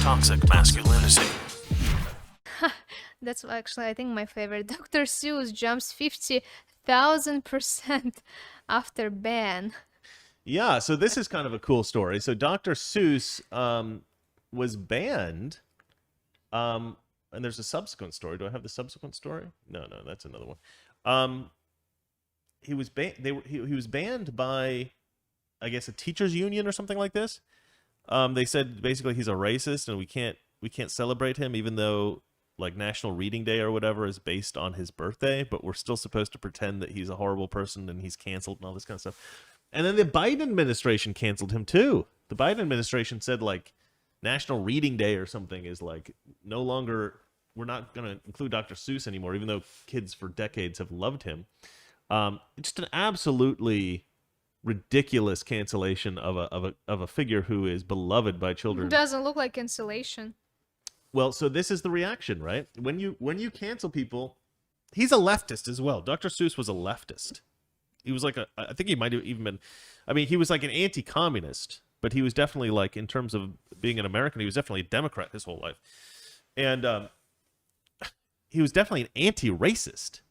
Toxic masculinity. That's actually, I think, my favorite. Dr. Seuss jumps 50,000% after ban. Yeah, so this is kind of a cool story. So Dr. Seuss was banned, and there's a subsequent story. Do I have the subsequent story? No, that's another one. He was banned. He was banned by, I guess, a teachers union or something like this. They said basically he's a racist and we can't celebrate him, even though like National Reading Day or whatever is based on his birthday, but we're still supposed to pretend that he's a horrible person and he's canceled and all this kind of stuff. And then the Biden administration canceled him too. The Biden administration said like National Reading Day or something is like no longer, we're not going to include Dr. Seuss anymore, even though kids for decades have loved him. Just an absolutely ridiculous cancellation of a figure who is beloved by children. Doesn't look like cancellation. Well, so this is the reaction, right? When you cancel people, he's a leftist as well. Dr. Seuss was a leftist. He was like I think he might have even been, I mean, he was like an anti-communist, but he was definitely like, in terms of being an American, he was definitely a Democrat his whole life. And he was definitely an anti-racist.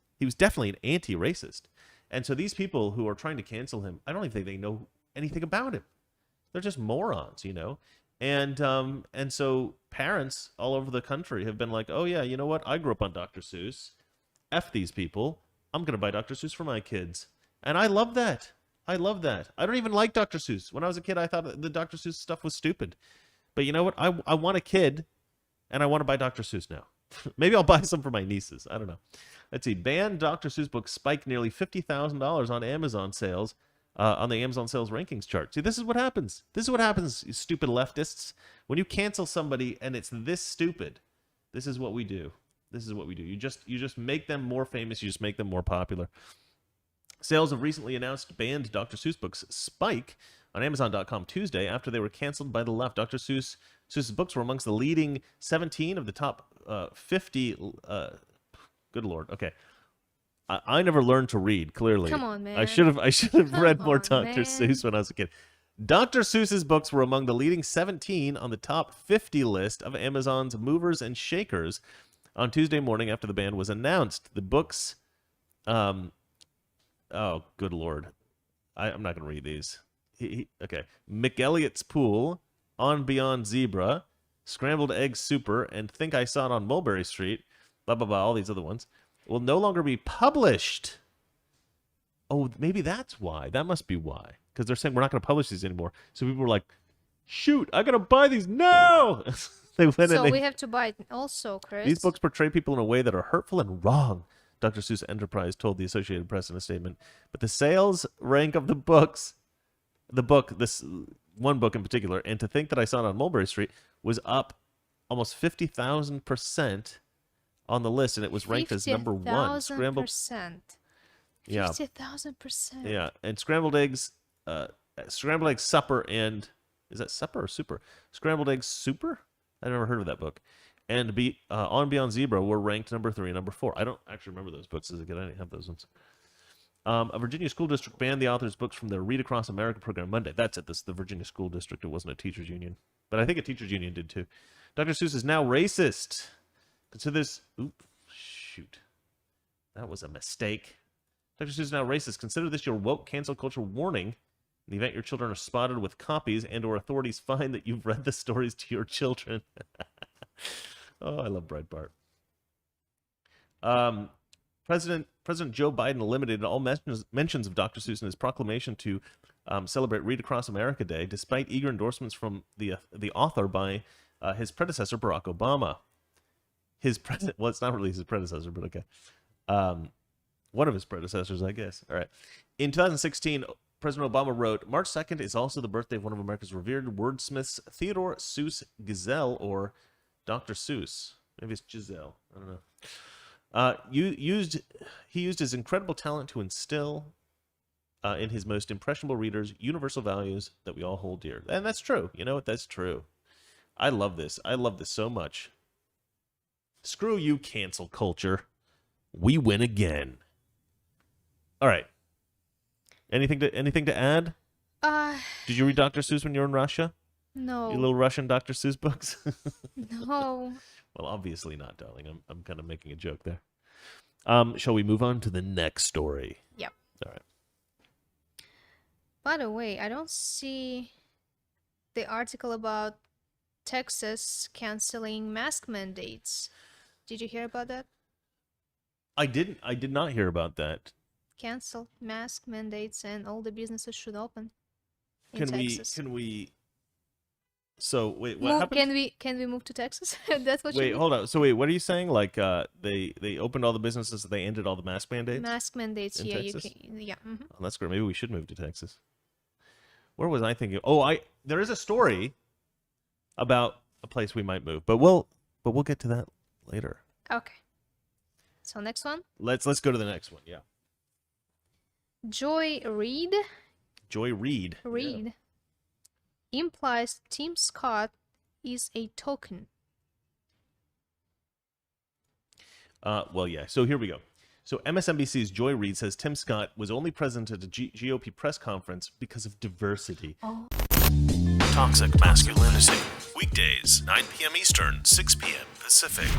And so these people who are trying to cancel him, I don't even think they know anything about him. They're just morons, you know? And so parents all over the country have been like, oh yeah, you know what? I grew up on Dr. Seuss. F these people. I'm going to buy Dr. Seuss for my kids. And I love that. I don't even like Dr. Seuss. When I was a kid, I thought the Dr. Seuss stuff was stupid. But you know what? I want a kid, and I want to buy Dr. Seuss now. Maybe I'll buy some for my nieces. I don't know. Let's see. Banned Dr. Seuss books spiked nearly $50,000 on Amazon sales, on the Amazon sales rankings chart. See, this is what happens. You stupid leftists. When you cancel somebody and it's this stupid, this is what we do. You just make them more famous. You just make them more popular. Sales of recently announced banned Dr. Seuss books spike on Amazon.com Tuesday after they were canceled by the left. Dr. Seuss's books were amongst the leading 17 of the top 50. Good Lord. Okay. I never learned to read, clearly. Come on, man. I should have read more on, Dr. man. Seuss when I was a kid. Dr. Seuss's books were among the leading 17 on the top 50 list of Amazon's movers and shakers on Tuesday morning after the ban was announced. The books, oh, good Lord. I'm not going to read these. Okay. McElliot's Pool, On Beyond Zebra, Scrambled Egg Super, and Think I Saw It on Mulberry Street, blah, blah, blah, all these other ones, will no longer be published. Oh, maybe that's why. That must be why. Because they're saying we're not going to publish these anymore. So people were like, shoot, I got to buy these now. They went So and we have to buy it also, Chris. these books portray people in a way that are hurtful and wrong, Dr. Seuss Enterprise told the Associated Press in a statement. But the sales rank of this one book in particular, and To Think That I Saw It on Mulberry Street, was up almost 50,000% on the list, and it was ranked as number one. 50,000%. Yeah. 50,000%. Yeah, and Scrambled Eggs Supper, and is that Supper or Super? Scrambled Eggs Super? I never heard of that book. And On Beyond Zebra were ranked number 3 and number 4. I don't actually remember those books as a kid. I didn't have those ones. A Virginia school district banned the author's books from their Read Across America program Monday. That's it. This is the Virginia school district. It wasn't a teachers union. But I think a teachers union did too. Dr. Seuss is now racist. Consider this... Oop, shoot. That was a mistake. Dr. Seuss is now racist. Consider this your woke cancel culture warning in the event your children are spotted with copies and or authorities find that you've read the stories to your children. Oh, I love Breitbart. President Joe Biden eliminated all mentions of Dr. Seuss in his proclamation to celebrate Read Across America Day, despite eager endorsements from the author by his predecessor, Barack Obama. Well, it's not really his predecessor, but okay. One of his predecessors, I guess. All right. In 2016, President Obama wrote, March 2nd is also the birthday of one of America's revered wordsmiths, Theodore Seuss Giselle, or Dr. Seuss. Maybe it's Giselle. I don't know. He used his incredible talent to instill in his most impressionable readers universal values that we all hold dear. And that's true. You know what? That's true. I love this. I love this so much. Screw you, cancel culture. We win again. All right. Anything to add? Did you read Dr. Seuss when you were in Russia? Your No. little Russian Dr. Seuss books? No. Well, obviously not, darling. I'm kind of making a joke there. Shall we move on to the next story? Yep. All right. By the way, I don't see the article about Texas canceling mask mandates. Did you hear about that? I did not hear about that. Cancel mask mandates and all the businesses should open in Can Texas. we So, wait, what happened? Can we move to Texas? That's what you Wait, mean? hold on. So wait, what are you saying? Like they opened all the businesses, they ended all the mask mandates? Mask mandates, in yeah, you Texas? can, yeah. Mhm. Oh, that's great. Maybe we should move to Texas. Where was I thinking? There is a story about a place we might move, but we'll get to that later. Okay. So next one, Let's go to the next one. Yeah. Joy Reid. Joy Reid. Reid implies Tim Scott is a token. Well, yeah. So here we go. So MSNBC's Joy Reid says Tim Scott was only present at a GOP press conference because of diversity. Oh. Toxic Masculinity. Weekdays, 9 p.m. Eastern, 6 p.m. Pacific.